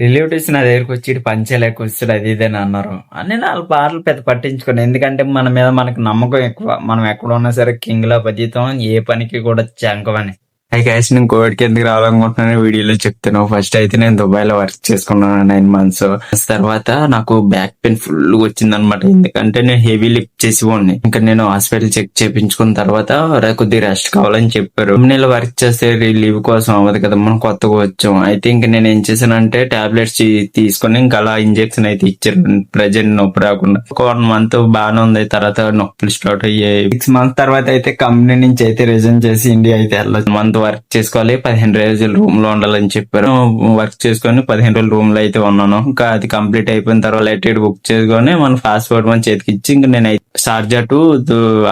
Relatives నా దగ్గరికి వచ్చి "ఈడు పంచలేక వస్తాడు" అది ఇది అని అన్నారు. నేను ఆళ్ళ బాధలు పెద్ద పట్టించుకోను. ఎందుకంటే మన మీద మనకు నమ్మకం ఎక్కువ. మనం ఎక్కడున్నా సరే కింగ్‌లా బతుకుతాం. ఏ పనికి కూడా జంకమని. హై గైస్, నేను కోవిడ్‌కి ఎందుకు రావాలనుకుంటున్నానో వీడియోలో చెప్తాను. ఫస్ట్ అయితే నేను దుబాయ్‌లో వర్క్ చేసుకున్నాను 9 మంత్స్. తర్వాత నాకు బ్యాక్ పెయిన్ ఫుల్‌గా వచ్చిందనమాట. ఎందుకంటే నేను హెవీ లిఫ్ట్ చేసేవాడిని. ఇంకా నేను హాస్పిటల్ చెక్ చేపించుకున్న తర్వాత కొద్దిగా రెస్ట్ కావాలని చెప్పారు. కంపెనీలో వర్క్ చేస్తే లీవ్ కోసం అవ్వదు కదా, మనం కొత్తగా వచ్చాం. అయితే ఇంక నేను ఏం చేశానంటే టాబ్లెట్స్ తీసుకొని ఇంకా అలా ఇంజెక్షన్ అయితే ఇచ్చారు. ప్రెజెంట్ నొప్పి రాకుండా. ఒక 1 మంత్ బాగానే ఉంది. తర్వాత నొప్పులు స్టార్ట్ అయ్యాయి. 6 మంత్స్ తర్వాత అయితే కంపెనీ నుంచి అయితే రిజైన్ చేసి ఇండియా అయితే వెళ్ళొచ్చు. మంత్ వర్క్ చేసుకోవాలి, 15 రోజులు రూమ్ లో ఉండాలని చెప్పారు. వర్క్ చేసుకొని 15 రోజులు రూమ్ లో అయితే ఉన్నాను. ఇంకా అది కంప్లీట్ అయిపోయిన తర్వాత లెటర్ బుక్ చేసుకొని మన పాస్పోర్ట్ మన చేతికి ఇచ్చి ఇంకా నేను షార్జా టు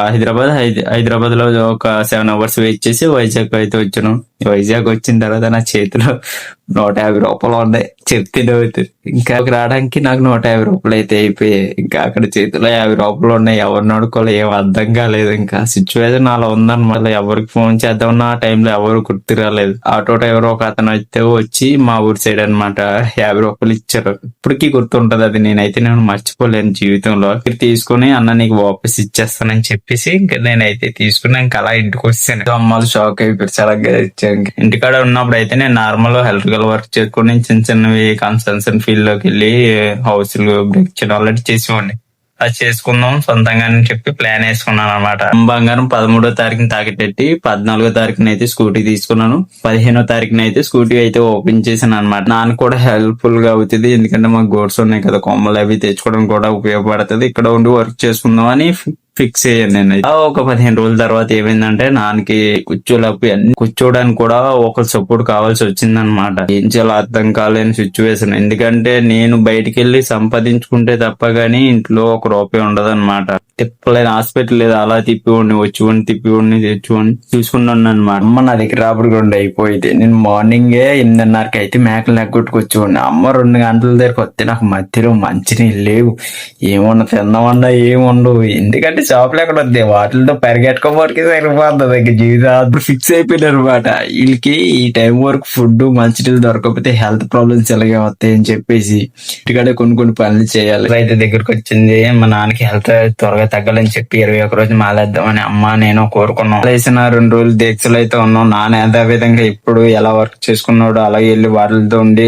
హైదరాబాద్ హైదరాబాద్ లో ఒక 7 అవర్స్ వెయిట్ చేసి వైజాగ్ అయితే వచ్చాను. వైజాగ్ వచ్చిన తర్వాత నా చేతిలో 150 రూపాయలు ఉన్నాయి. చెప్తే నవ్వుతుంది. ఇంకా రావడానికి నాకు 150 రూపాయలు అయితే అయిపోయాయి. ఇంకా అక్కడ చేతిలో 50 రూపాయలు ఉన్నాయి. ఎవరిని అడుకోవాలి ఏం అర్థం కాలేదు. ఇంకా సిచ్యువేషన్ అలా ఉందన్నమాట. ఎవరికి ఫోన్ చేద్దామన్నా ఆ టైంలో ఎవరు గుర్తు రాలేదు. ఆటో డ్రైవర్ ఒక అతను అయితే వచ్చి మా ఊరి సైడ్ అనమాట 50 రూపాయలు ఇచ్చారు. ఇప్పటికీ గుర్తుంటది అది. నేను మర్చిపోలేను జీవితంలో. తీసుకుని అన్న నీకు వాపస్ ఇచ్చేస్తానని చెప్పేసి ఇంకా నేనైతే తీసుకుని ఇంకా అలా ఇంటికి వచ్చాను. అమ్మాలు షాక్ అయిపోయారు. చాలా ఇచ్చాను. ఇంటికాడ ఉన్నప్పుడు అయితే నేను నార్మల్ హెల్త్ వర్క్ చేసుకుని చిన్న చిన్నవి కన్స్ట్రక్షన్ ఫీల్డ్ లోకి వెళ్ళి హౌస్ బ్రేక్ చేయడం ఆల్రెడీ చేసేవాడిని. అది చేసుకుందాం సొంతంగా అని చెప్పి ప్లాన్ వేసుకున్నాను అనమాట. బంగారం 13వ తారీఖున తాకిపెట్టి 14వ తారీఖున అయితే స్కూటీ తీసుకున్నాను. 15వ తారీఖున అయితే స్కూటీ అయితే ఓపెన్ చేశాను అనమాట. నాకు కూడా హెల్ప్ఫుల్ గా అవుతుంది. ఎందుకంటే మాకు గోడ్స్ ఉన్నాయి కదా, కొమ్మలు అవి తెచ్చుకోవడం కూడా ఉపయోగపడుతుంది. ఇక్కడ ఉండి వర్క్ చేసుకుందాం అని ఫిక్స్ అయ్యాను నేను. ఒక 15 రోజుల తర్వాత ఏమైందంటే నాన్నకి కూర్చోలేకపోయి అన్ని కూర్చోడానికి కూడా ఒక సపోర్ట్ కావాల్సి వచ్చింది అనమాట. ఏం చేయాలో అర్థం కాలేని సిచ్యువేషన్. ఎందుకంటే నేను బయటికి వెళ్ళి సంపాదించుకుంటే తప్ప గానీ ఇంట్లో ఒక రూపాయి ఉండదు అనమాట. తిప్పలేని హాస్పిటల్ లేదు. అలా తిప్పివ్వండి వచ్చివ్వండి తిప్పివ్వండి తెచ్చివ్వండి చూసుకున్నాను అనమాట. అమ్మ నా దగ్గర రాబడి అయిపోయింది. నేను మార్నింగే 8:30కి అయితే మేకలు నెగ్గొట్టుకొచ్చేవాడిని. అమ్మ 2 గంటల దగ్గరకు వస్తే నాకు మధ్యలో మంచినీళ్ళు లేవు, ఏమన్నా తిందామన్నా ఏముండవు. ఎందుకంటే షాపులు ఎక్కడ వద్దే వాటితో పరిగెట్టుకోవడానికి సరిపోతుంది. ఇంకా జీవితం ఫిక్స్ అయిపోయినారు అనమాట. వీళ్ళకి ఈ టైం వరకు ఫుడ్ మంచినీళ్ళు దొరకకపోతే హెల్త్ ప్రాబ్లమ్స్ ఎలాగే వస్తాయి అని చెప్పేసి ఇంటికాడే కొన్ని పనులు చేయాలి. రైతు దగ్గరకు వచ్చింది. మా నాన్నకి హెల్త్ త్వరగా తగ్గాలని చెప్పి 21 రోజు మాలేద్దామని అమ్మ నేను కోరుకున్నాం. వేసిన 2 రోజులు దీక్షలు అయితే ఉన్నాం. నాన్న అదే విధంగా ఇప్పుడు ఎలా వర్క్ చేసుకున్నాడు అలాగే వెళ్ళి వాటితో ఉండి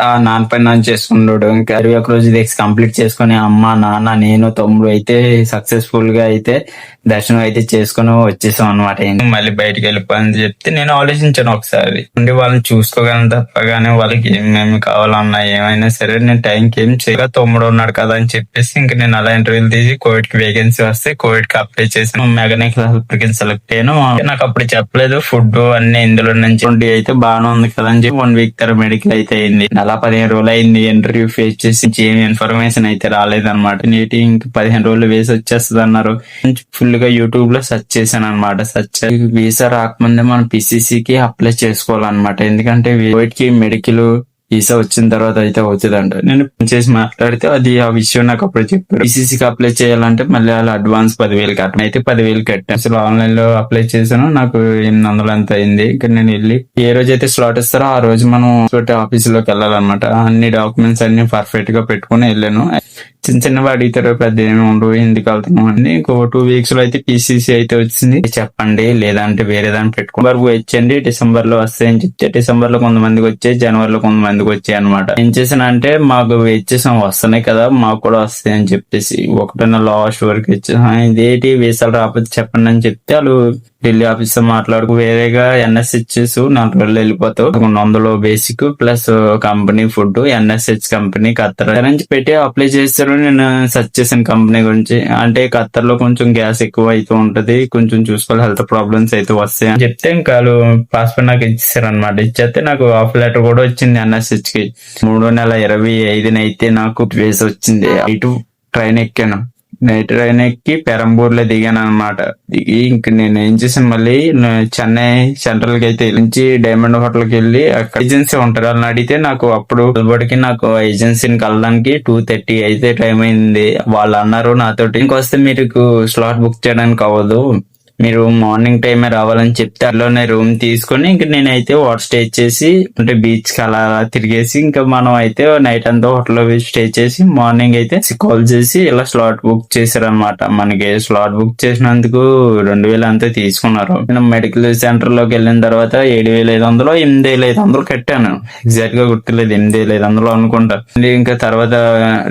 ఆ నాన్న పైన నాన్న చేసుకున్నాడు. ఇంకా 21 రోజు దీక్ష కంప్లీట్ చేసుకుని అమ్మ నాన్న నేను తమ్ముడు అయితే సక్సెస్ఫుల్ గా అయితే దర్శనం అయితే చేసుకుని వచ్చేసాం అనమాట. మళ్ళీ బయటకు వెళ్ళిపోయింది చెప్తే నేను ఆలోచించాను ఒకసారి. ఉండి వాళ్ళని చూసుకోగలను తప్పగానే వాళ్ళకి ఏమేమి కావాలన్నా ఏమైనా సరే నేను టైంకి ఏం చేయగా తమ్ముడు ఉన్నాడు కదా అని చెప్పేసి ఇంకా నేను అలా ఇంటర్వ్యూలు తీసి కోవిడ్ కి వేకెన్సీ వస్తే కోవిడ్ కి అప్లై చేసాను. మెకానికల్ హెల్ప్ కి సెలెక్ట్ అయ్యాను. నాకు అప్పుడు చెప్పలేదు ఫుడ్ అన్ని ఇందులో నుంచి అయితే బాగానే ఉంది కదా అని చెప్పి 1 వీక్ తర్వాత మెడికల్ అయితే అయింది. అలా 15 రోజులు అయింది. ఇంటర్వ్యూ ఫేస్ చేసి ఏమి ఇన్ఫర్మేషన్ అయితే రాలేదన్నమాట. నీటి ఇంక 15 రోజులు వేసి వచ్చేస్తుంది అన్నారు. ఫుల్ గా యూట్యూబ్ లో సెర్చ్ చేశాను అనమాట. సెర్చ్ వీసా రాకముందే మనం పిసిసికి అప్లై చేసుకోవాలన్నమాట. ఎందుకంటే కోవిడ్ కి మెడికల్ వీసా వచ్చిన తర్వాత అయితే అవుతుందంట. నేను చేసి మాట్లాడితే అది ఆ విషయం నాకు అప్పుడు చెప్పారు. పిసిసికి అప్లై చేయాలంటే మళ్ళీ వాళ్ళు అడ్వాన్స్ 10,000 కట్టను. అయితే 10,000 కట్టాను. అసలు ఆన్లైన్ లో అప్లై చేశాను. నాకు 800 ఎంత అయింది. ఇక్కడ నేను వెళ్ళి ఏ రోజు అయితే స్లాట్ ఇస్తారో ఆ రోజు మనం ఆఫీస్ లోకి వెళ్ళాలన్నమాట. అన్ని డాక్యుమెంట్స్ అన్ని పర్ఫెక్ట్ గా పెట్టుకుని వెళ్ళాను. చిన్న అడిగితారు, పెద్ద ఏమి ఉండవు, ఎందుకు వెళ్తున్నాం అని. 2 వీక్స్ లో అయితే పిసిసి అయితే వచ్చింది. చెప్పండి లేదంటే వేరే దాన్ని పెట్టుకుని వరకు వచ్చండి, డిసెంబర్ లో వస్తాయని చెప్తే డిసెంబర్ లో కొంతమందికి వచ్చాయి, జనవరిలో కొంతమందికి వచ్చాయి అనమాట. ఏం చేశానంటే మాకు వచ్చేసాం వస్తున్నాయి కదా మాకు కూడా వస్తాయి అని చెప్పేసి 1 లాస్ట్ వరకు వచ్చేసాం. ఇదేంటి వీసాలు రాకపోతే చెప్పండి అని చెప్తే వాళ్ళు ఢిల్లీ ఆఫీస్ తో మాట్లాడుకు వేరేగా ఎన్ఎస్హెచ్ 4 రోజులు వెళ్ళిపోతావు. 100 basic plus company food NSH company Qatar నుంచి పెట్టి అప్లై చేస్తారు. నేను సెర్చ్ చేశాను కంపెనీ గురించి. అంటే ఖత్తర్ లో కొంచెం గ్యాస్ ఎక్కువ అయితే ఉంటది, కొంచెం చూసుకోవాలి, హెల్త్ ప్రాబ్లమ్స్ అయితే వస్తాయి అని చెప్తే ఇంకా వాళ్ళు పాస్పోర్ట్ నాకు ఇచ్చేసారు అనమాట. ఇచ్చేస్తే నాకు ఆఫ్ లెటర్ కూడా వచ్చింది ఎన్ఎస్హెచ్ కి. 3/25 అయితే నాకు వేసి వచ్చింది. ఇటు ట్రైన్ ఎక్కాను. నైట్ ట్రైన్ ఎక్కి పెరంబూర్ లో దిగాను అనమాట. దిగి ఇంక నేను ఏం చేశాను మళ్ళీ చెన్నై సెంట్రల్ కి అయితే నుంచి డైమండ్ హోటల్ కి వెళ్ళి అక్కడ ఏజెన్సీ ఉంటారు వాళ్ళని అడిగితే నాకు అప్పుడు నాకు ఏజెన్సీని కలడానికి 2:30 అయితే టైం అయింది. వాళ్ళు అన్నారు నాతోటి ఇంకొస్తే మీకు స్లాట్ బుక్ చేయడానికి అవ్వదు, మీరు మార్నింగ్ టైమే రావాలని చెప్తే అందులోనే రూమ్ తీసుకొని ఇంకా నేనైతే వాటర్ స్టే చేసి అంటే బీచ్ కి అలా తిరిగేసి ఇంకా మనం అయితే నైట్ అంతా హోటల్లో స్టే చేసి మార్నింగ్ అయితే కాల్ చేసి ఇలా స్లాట్ బుక్ చేశారనమాట. మనకి స్లాట్ బుక్ చేసినందుకు 2,000 అంతే తీసుకున్నారు. నేను మెడికల్ సెంటర్ లోకి వెళ్ళిన తర్వాత 7,500 8,500 కట్టాను. ఎగ్జాక్ట్ గా గుర్తులేదు, 8,500 అనుకుంటా. ఇంకా తర్వాత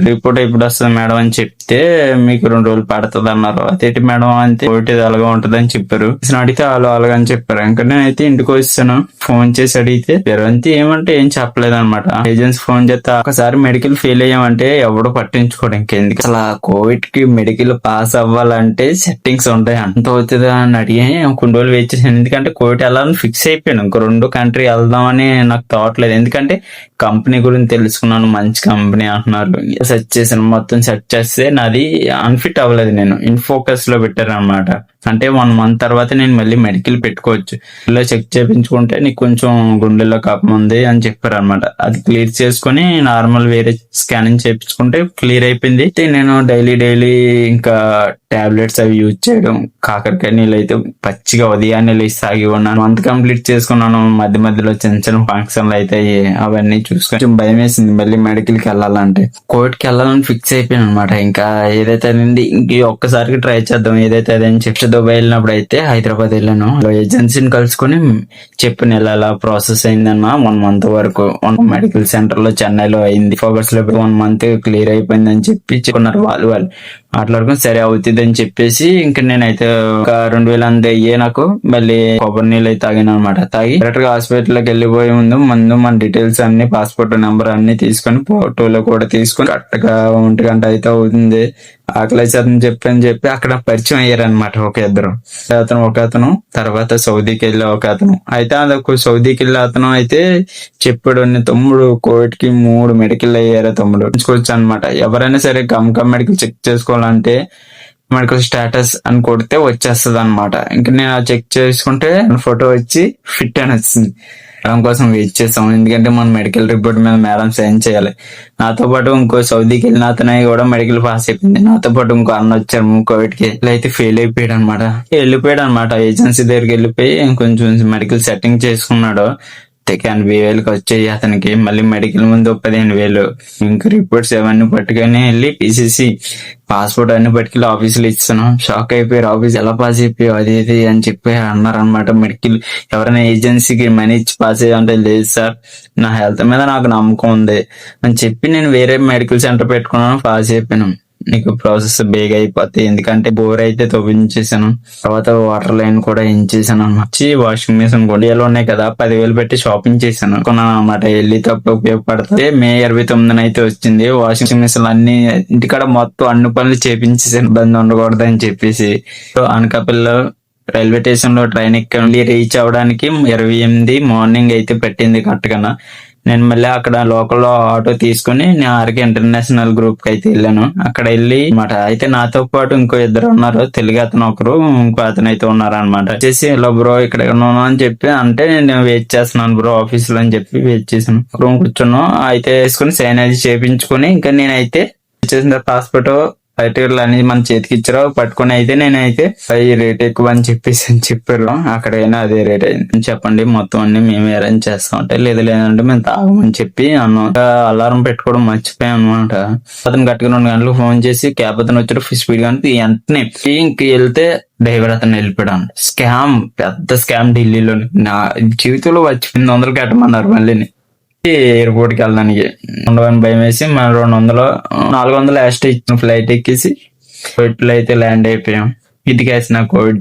రిపోర్ట్ ఎప్పుడు వస్తుంది మేడం అని చెప్తే మీకు 2 రోజులు పడుతుంది అన్నారు. అదేంటి మేడం అంటే కోవిడ్ అలాగా ఉంటది అని చెప్పారు. అడిగితే అలాగని చెప్పారు. ఇంకా నేనైతే ఇంటికి వచ్చాను. ఫోన్ చేసి అడిగితే అంతే ఏమంటే ఏం చెప్పలేదు అనమాట. ఏజెన్సీ ఫోన్ చేస్తే ఒకసారి మెడికల్ ఫెయిల్ అయ్యామంటే ఎవడు పట్టించుకోడు. ఇంకెందుకు అసలు కోవిడ్ కి మెడికల్ పాస్ అవ్వాలంటే సెట్టింగ్స్ ఉంటాయి, అంత అవుతుందా అని అడిగి కొన్ని రోజులు వెయిట్ చేశాను. ఎందుకంటే కోవిడ్ వెళ్ళాలని ఫిక్స్ అయిపోయాను. ఇంకో 2 కంట్రీ వెళ్దామని నాకు థాట్ లేదు. ఎందుకంటే కంపెనీ గురించి తెలుసుకున్నాను, మంచి కంపెనీ అంటున్నారు. సెర్చ్ చేశాను, మొత్తం సెర్చ్ చేస్తే నాది అన్ఫిట్ అవ్వలేదు. నేను ఇన్ఫోకస్ లో పెట్టారు అనమాట. అంటే 1 మంత్ తర్వాత నేను మళ్ళీ మెడికల్ పెట్టుకోవచ్చు, ఇలా చెక్ చేయించుకుంటే నీకు కొంచెం గుండెల్లో కఫం ఉంది అని చెప్పారు అనమాట. అది క్లియర్ చేసుకుని నార్మల్ వేరే స్కానింగ్ చేయించుకుంటే క్లియర్ అయిపోయింది. నేను డైలీ ఇంకా టాబ్లెట్స్ అవి యూజ్ చేయడం, కాకరకాయ నీళ్ళు అయితే పచ్చిగా ఉదయాన్నే లేచి తాగి ఉన్నాను. మంత్ కంప్లీట్ చేసుకున్నాను. మధ్యలో చిన్న ఫంక్షన్లు అయితే అవన్నీ చూసుకొని కొంచెం భయం వేసింది మళ్ళీ మెడికల్ కి వెళ్ళాలంటే. కోవిడ్ కి వెళ్ళాలని ఫిక్స్ అయిపోయాను అనమాట. ఇంకా ఏదైతే అదండి ఇంక ఒక్కసారికి ట్రై చేద్దాం ఏదైతే అదని చెప్పి దుబాయ్ వెళ్ళినప్పుడు అయితే హైదరాబాద్ వెళ్ళాను. ఏజెన్సీని కలుసుకొని చెప్పిన ఎలా ప్రాసెస్ అయిందన్న 1 మంత్ వరకు మెడికల్ సెంటర్ లో చెన్నైలో అయింది. ఫోకస్ లో 1 మంత్ క్లియర్ అయిపోయింది అని చెప్పి చెప్పుకున్నారు. వాళ్ళు మాట్లాడుకుని సరే అవుతుంది అని చెప్పేసి ఇంకా నేనైతే ఒక 2,000 అంతే అయ్యే నాకు. మళ్ళీ కొబ్బరి నీళ్ళు అయితే తాగాను అనమాట. తాగి డైరెక్ట్ గా హాస్పిటల్ కి వెళ్ళిపోయే ముందు మన డీటెయిల్స్ అన్ని, పాస్పోర్ట్ నెంబర్ అన్ని తీసుకొని ఫోటోలో కూడా తీసుకొని కరెక్ట్ గా 1 గంట అయితే అవుతుంది. ఆకలి అని చెప్పి అక్కడ పరిచయం అయ్యారనమాట ఒక ఇద్దరు. ఒక అతను తర్వాత సౌదీకి వెళ్ళే ఒక అతను అయితే అదొక సౌదీకి వెళ్ళే అతను అయితే చెప్పాడు, తమ్ముడు కోవిడ్ కి 3 మెడికల్ అయ్యారా తమ్ముడు చూసుకోవచ్చు అనమాట. ఎవరైనా సరే గమ్ మెడికల్ చెక్ చేసుకోవాలంటే మెడికల్ స్టేటస్ అని కొడితే వచ్చేస్తుంది అనమాట. ఇంకా నేను చెక్ చేసుకుంటే ఫోటో వచ్చి ఫిట్ అని వచ్చింది. మేడం కోసం వెయిట్ చేస్తాం, ఎందుకంటే మన మెడికల్ రిపోర్ట్ మీద మేడం సైన్ చేయాలి. నాతో పాటు ఇంకో సౌదీకి వెళ్ళిన అతను కూడా మెడికల్ పాస్ అయిపోయింది. నాతో పాటు ఇంకో అన్న వచ్చారు కోవిడ్ కి. అయితే ఫెయిల్ అయిపోయాడు అనమాట. వెళ్ళిపోయాడు అనమాట. ఏజెన్సీ దగ్గరికి వెళ్ళిపోయి కొంచెం మెడికల్ సెట్టింగ్ చేసుకున్నాడు. 80,000 వచ్చాయి అతనికి. మళ్ళీ మెడికల్ ముందు 15,000. ఇంకా రిపోర్ట్స్ అవన్నీ పట్టుకొని వెళ్ళి PCC పాస్పోర్ట్ అన్ని పట్టుకెళ్ళి ఆఫీసులో ఇస్తాను. షాక్ అయిపోయారు. ఆఫీస్ ఎలా పాస్ అయిపోయావు అది ఇది అని చెప్పి అన్నారు అనమాట. మెడికల్ ఎవరైనా ఏజెన్సీకి మనీ ఇచ్చి పాస్ అయ్యాలంటే లేదు సార్, నా హెల్త్ మీద నాకు నమ్మకం ఉంది అని చెప్పి నేను వేరే మెడికల్ సెంటర్ పెట్టుకున్నాను. పాస్ అయిపోయాను. నీకు ప్రాసెస్ బేగా అయిపోతాయి, ఎందుకంటే బోర్ అయితే తవ్వించేసాను. తర్వాత వాటర్ లైన్ కూడా ఎంచేసాను అనమాట. వాషింగ్ మిషన్ గొడియాలు ఉన్నాయి కదా, 10,000 పెట్టి షాపింగ్ చేశాను కొన్నాను అనమాట. వెళ్ళి తప్ప ఉపయోగపడితే May 29 అయితే వచ్చింది. వాషింగ్ మిషన్ అన్ని ఇంటికాడ మొత్తం అన్ని పనులు చేపించేసాను, ఇబ్బంది ఉండకూడదు అని చెప్పేసి. అనకాపల్లిలో రైల్వే స్టేషన్ లో ట్రైన్ ఎక్కి రీచ్ అవడానికి 28 మార్నింగ్ అయితే పెట్టింది కరెక్ట్ గా. నేను మళ్ళీ అక్కడ లోకల్లో ఆటో తీసుకుని నేను ఆర్కే ఇంటర్నేషనల్ గ్రూప్ కి అయితే వెళ్ళాను. అక్కడ వెళ్ళి అనమాట. అయితే నాతో పాటు ఇంకో 2 ఉన్నారు, తెలుగు అతను ఒకరు, ఇంకో అతను అయితే ఉన్నారు అనమాట. వచ్చేసి ఇలా బ్రో ఇక్కడ ఉన్నాను అని చెప్పి అంటే నేను వెయిట్ చేస్తున్నాను బ్రో ఆఫీస్ లో అని చెప్పి వెయిట్ చేశాను. రూమ్ కూర్చున్నాం. అయితే వేసుకుని సైన్ అది చేయించుకుని ఇంకా నేనైతే చేసిన పాస్పోర్ట్ సర్టిఫికెట్లు అన్ని మన చేతికి ఇచ్చారు. పట్టుకుని అయితే నేనైతే ఈ రేట్ ఎక్కువ అని చెప్పేసి అని చెప్పారు. అక్కడైనా అదే రేట్ అయింది చెప్పండి, మొత్తం అన్ని మేము అరేంజ్ చేస్తాం అంటే లేదంటే మేము తాగమని చెప్పి అన్నమాట. అలారం పెట్టుకోవడం మర్చిపోయాం అనమాట. అతను గట్టిగా 2 గంటలకు ఫోన్ చేసి క్యాబ్ అతను వచ్చాడు స్పీడ్ గా. వెంటనే ఇంక వెళ్తే డ్రైవర్ అతను వెళ్ళిపోయాడు. స్కామ్, పెద్ద స్కామ్ ఢిల్లీలో. నా జీవితంలో వచ్చి 200 కట్టమన్నారు. మళ్ళీ ఎయిర్పోర్ట్ కి వెళ్ళడానికి ఉండవని భయం వేసి మన 400 ఎక్స్ట్రా ఇచ్చిన ఫ్లైట్ ఎక్కేసి కోవిడ్ లో అయితే ల్యాండ్ అయిపోయాం. ఇంటికి వేసిన కోవిడ్